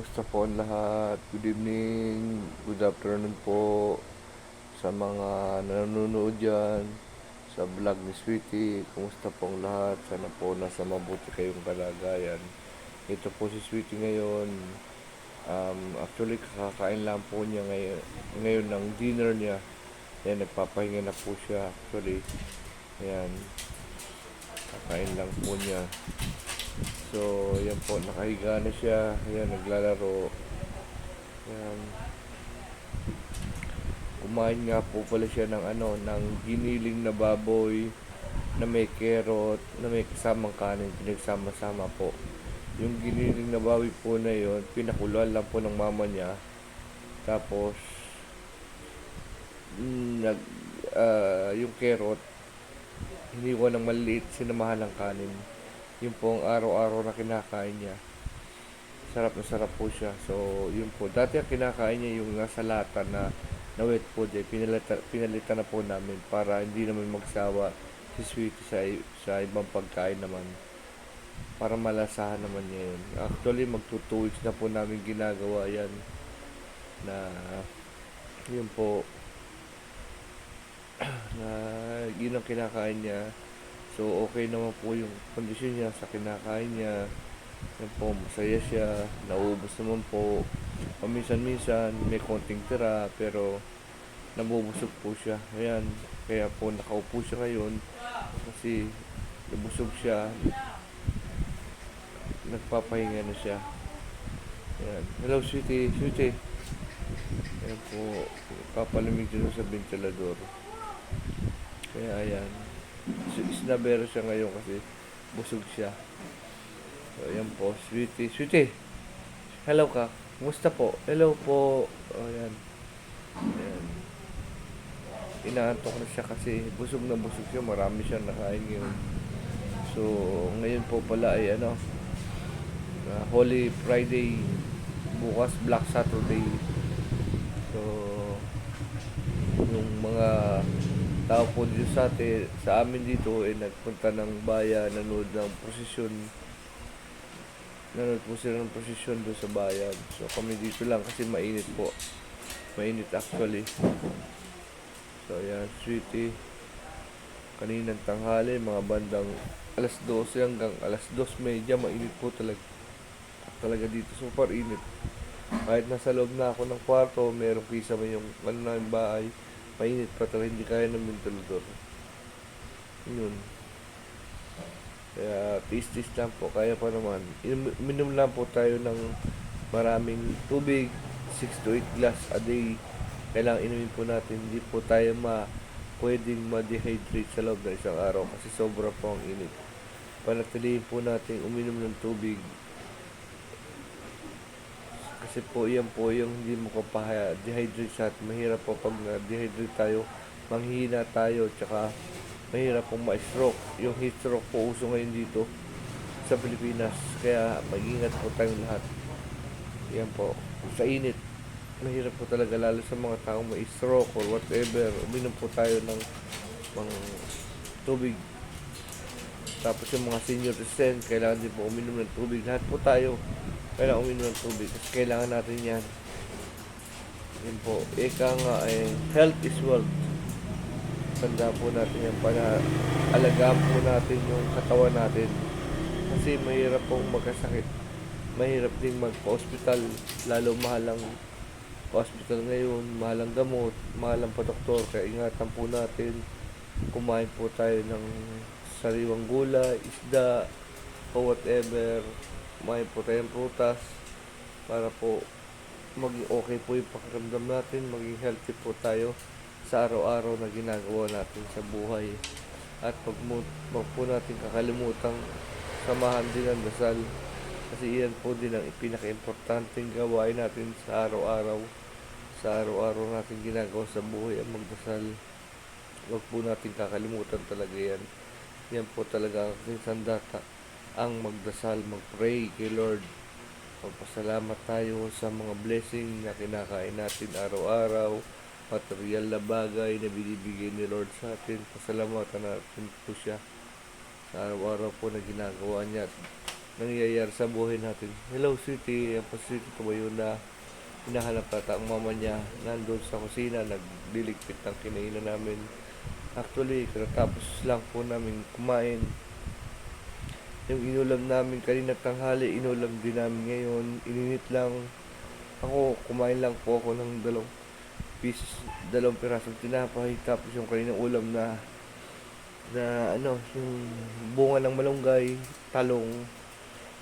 Kumusta po ang lahat? Good evening, good afternoon po sa mga nanonood dyan sa vlog ni Sweetie. Kumusta po ang lahat? Sana po nasa mabuti kayong kalagayan. Ito po si Sweetie ngayon. Actually, kakakain lang po niya ngayon ng dinner niya. Ayan, nagpapahinga na po siya. Actually, ayan, kakain lang po niya. So, yan po, nakahiga na siya. Ayan, naglalaro. Ayan. Kumain nga po pala siya ng giniling na baboy na may carrot, na may kasamang kanin, pinagsama-sama po. Yung giniling na baboy po na yon, pinakuluan lang po ng mama niya. Tapos, nag, yung carrot, hiniwa ng maliit, sinamahan ng kanin. Yun po ang araw-araw na kinakain niya. Sarap na sarap po siya. So, yun po. Dati ang kinakain niya yung nasa lata na wet food. Pinalitan na po namin para hindi naman magsawa si Sweetie sa ibang pagkain naman. Para malasahan naman niya yun. Actually, magto 2 weeks na po namin ginagawa yan. Na, yun po, na yun ang kinakain niya. So, okay naman po yung kondisyon niya sa kinakain niya. Yan po, masaya siya, nauubos naman po. Paminsan-minsan, may konting tira, pero nabubusog po siya. Ayan, kaya po nakaupo siya ngayon kasi nabusog siya, nagpapahinga na siya. Ayan, hello sweetie, sweetie. Ayan po, papalamig dito sa ventilador. Kaya ayan, isnabero siya ngayon kasi busog siya. So, ayan po, sweetie. Sweetie, hello ka. Kumusta po? Hello po. O, ayan. Ayan. Inaantok na siya kasi busog na busog siya. Marami siyang nakain ngayon. So, ngayon po pala ay Holy Friday. Bukas, Black Saturday. So, yung mga tao po dito sa amin dito ay nagpunta ng bayan, nanood ng prosesyon. Nanood po sila ng prosesyon doon sa bayan. So kami dito lang kasi mainit po. Mainit actually. So ayan, sweetie. Kaninang tanghali, mga bandang alas 12 hanggang alas 2:30, mainit po talaga dito. Super init. Kahit nasa loob na ako ng kwarto, merong kisa may yung ng bahay, mainit pa talaga, hindi kaya ng ventilador. Yun. Kaya tis-tis lang po, kaya pa naman. Minum lang po tayo ng maraming tubig, 6 to 8 glass a day. Kailangan inumin po natin, hindi po tayo pwedeng ma-dehydrate sa loob ng isang araw kasi sobra po ang init. Panatilihin po natin uminom ng tubig. Kasi po yan po yung hindi mo dehydrate sa atin. Mahirap po pag na-dehydrate tayo, manghihina tayo, tsaka mahirap pong ma-stroke. Yung heat stroke po uso ngayon dito sa Pilipinas. Kaya mag-ingat po tayong lahat. Yan po. Sa init, mahirap po talaga lalo sa mga taong may stroke or whatever. Uminom po tayo ng tubig. Tapos yung mga senior citizen, kailangan din po uminom ng tubig. Lahat po tayo kailangan uminom ng tubig kasi kailangan natin yan. Yan po. Ika nga health is wealth. Tanda po natin yan para alagaan po natin yung katawan natin kasi mahirap pong magkasakit, mahirap ding magpa-hospital, lalo mahalang pa-hospital ngayon, mahalang gamot, mahalang pa-doktor. Kaya ingatan po natin, kumain po tayo ng sariwang gulay, isda o whatever, kumain po tayo ng prutas para po maging okay po yung pakiramdam natin, maging healthy po tayo sa araw-araw na ginagawa natin sa buhay. At pag po natin kakalimutan, samahan din ang dasal. Kasi iyan po din ang pinaka-importanting gawain natin sa araw-araw. Sa araw-araw natin ginagawa sa buhay ang magdasal. Huwag po natin kakalimutan talaga yan. Yan po talaga ang ating sandata. Ang magdasal, mag-pray kay Lord. Magpasalamat tayo sa mga blessing na kinakain natin araw-araw, material na bagay na binibigay ni Lord sa atin. Pasalamatan natin po siya sa araw-araw po na ginagawa niya. nangyayari sa buhay natin. Hello, sweetie. Yan po, sweetie, tumayo na. Hinahanap ata ang mama niya. Nandun sa kusina, nagliligpit ng kinainan namin. Actually, katapos lang po namin kumain. Yung inulam namin kanina tanghali, inulam din namin ngayon. Ininit lang. Ako, kumain lang po ako ng dalawang pirasong tinapay. Tapos yung kaninang ulam na ano, yung bunga ng malunggay, talong.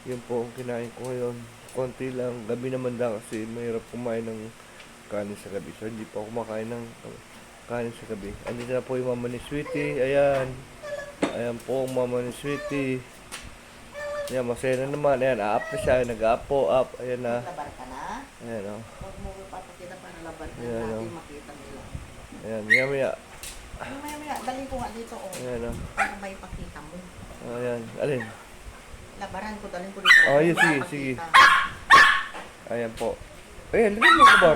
Yun po ang kinain ko ngayon. Konti lang. Gabi naman daw kasi mahirap kumain ng kanin sa gabi. So, hindi po ako kumakain ng kanin sa gabi. Andito na po yung mama ni Sweetie. Ayan. Ayan po ang mama ni Sweetie. Ayan, masaya na naman. Ayan, up na siya. Nag-up po, up. Ayan na. Laban ka na? Ayan, o. Huwag mo papakita para laban ka Ayan, natin oh. makita nila. Ayan, maya. Maya, daling ko nga dito, oh. Ayan, o. Para may pakita mo. Ayan, alin? Labaran ko, daling ko dito. Oh, yun, sige, Para sige. makita. Ayan po. Ayan, lagyan mo ko ba?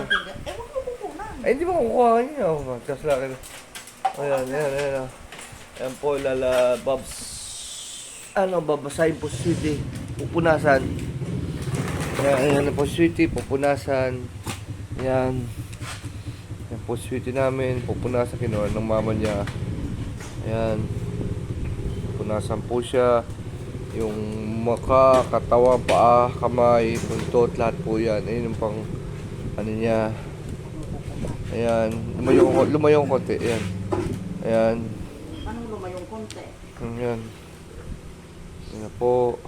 Eh, huwag mo pupunan. Ay, hindi mo kukuha niya. Oh, magkas lang. Ayan, ayan, ayan. Oh. Ayan po, babasahin po si Sweetie. Pupunasan. Ayan, ayan na po si Sweetie. Pupunasan. Ayan. Ayan po si Sweetie namin. Pupunasan. Kinuha ng mama niya. Ayan. Pupunasan po siya. Yung mukha, katawan, paa, kamay, buntot, lahat po yan. Ayun yung pang, ano niya. Ayan. Lumayo ko konti. Ayan. Ayan. Anong lumayong konti? Ayan. Ayan na po.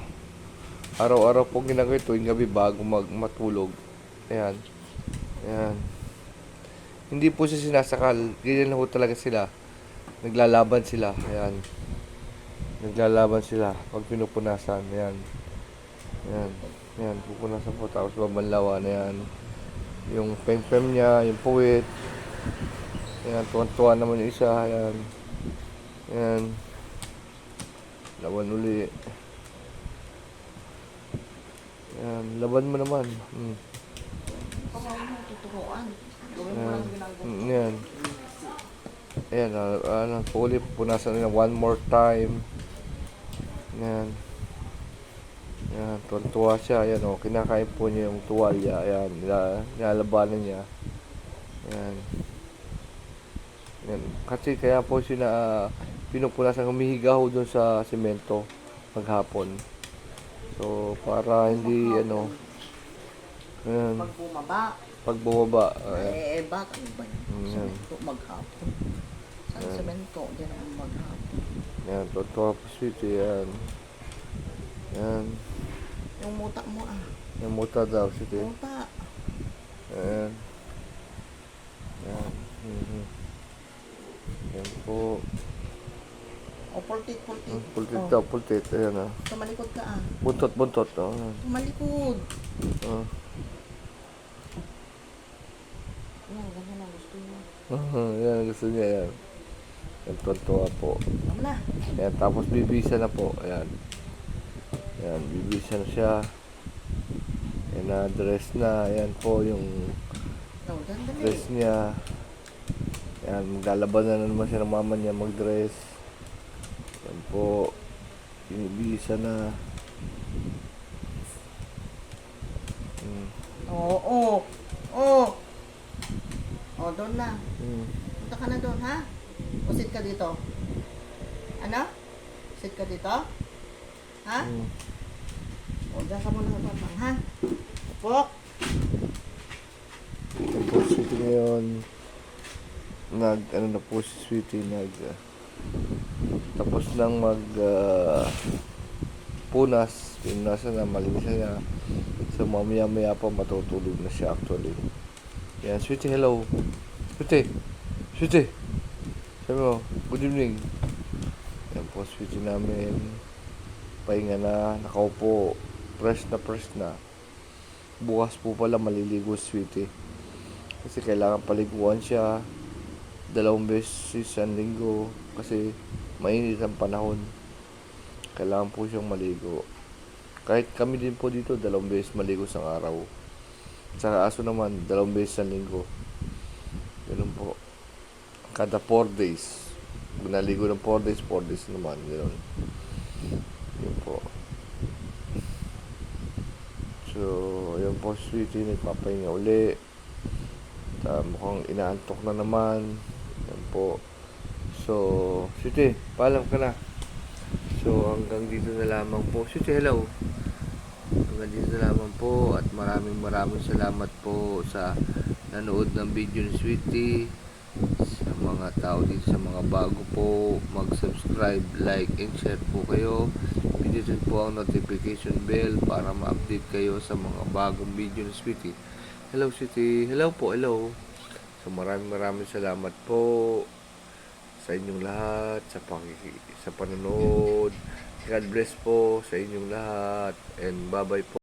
Araw-araw po ginagawa ito yung gabi bago matulog. Ayan. Ayan. Hindi po siya sinasakal. Ganyan na po talaga sila. Naglalaban sila. Ayan. Naglalaban sila pag pinupunasan. Ayan. Ayan. Ayan. Pupunasan po. Tapos babanlawan. Ayan. Yung pem-pem niya. Yung puwit. Ayan. Tuwan-tuwan naman yung isa. Ayan. Ayan. Laban uli. Ayan. Laban mo naman. Kung mo tuturuan. Gawin mo Ayan. lang ginagawa. Ayan. Ayan. Puli. Pupunasan nila one more time. Ayan. Ayan. Tuwan-tuwa siya. Ayan o. Kinakain po niya yung tuwalya. Ayan. Nilalabanan niya. Ayan. Ayan. Kasi kaya po siya pinupunasan, humihiga ho doon sa simento maghapon. So, para hindi, ayan. Pag bumaba, Pag bumaba, ayan. bakit ba yun? Ayan. Semento maghapon. Sa semento, din ang maghapon. Ayan, tuwa po sweet, ayan. Ayan. Yung muta mo Yung muta daw, sweet, Muta. ayan. Ayan. Ayan po. O, pultit. Pultit daw, pultit, ayan ah. Tumalikod ka Buntot, ayan. Tumalikod. Ah. Yan, ganyan ang gusto mo. Ayan, gusto niya, ayan. Ayan, tuwa po. Tama na. Ayan, tapos bibisa na po, ayan. Ayan, bibisa na siya. Ayan na, dress na, ayan po yung No, dandali. dress niya. Ayan, maglalaban na naman siya ng mama niya mag-dress. Ayan po, binibisa na. Oo. O, doon na. Punta ka na doon, ha? O, sit ka dito. Ano? Sit ka dito? Ha? O, dyan ka muna kapapang, ha? Pok. Ayan po, Sweetie ngayon. Ano na po si Sweetie, tapos nang punas. Pinunasan na, malinis na niya. So, mamaya-maya pa matutulog na siya actually. Yan, Sweetie, hello. Sweetie. Sabi mo, good evening. Yan po, Sweetie namin. Pahinga na, nakaupo. Fresh na. Bukas po pala maliligo si Sweetie. Kasi kailangan paliguan siya 2 beses sa linggo. Kasi mainit ang panahon. Kailangan po siyang maligo. Kahit kami din po dito, 2 beses maligo sa araw. Sa aso naman, 2 beses sa linggo. Ganun po. Kada 4 days. Kung naligo ng 4 days, 4 days naman. Ganun. Yun po. So, ayun po, sweetie, nagpapahinga uli. Mukhang inaantok na naman. Yan po. So, sweetie, paalam ka na. So, hanggang dito na lamang po. Sweetie, hello. Hanggang dito na lamang po at maraming salamat po sa nanood ng video ni Sweetie. Sa mga tao dito, sa mga bago po, mag-subscribe, like, and share po kayo. Pindutin po ang notification bell para ma-update kayo sa mga bagong video ni Sweetie. Hello, Sweetie. Hello po, hello. So, maraming salamat po sa inyong lahat, sa panonood. God bless po sa inyong lahat. And bye-bye po.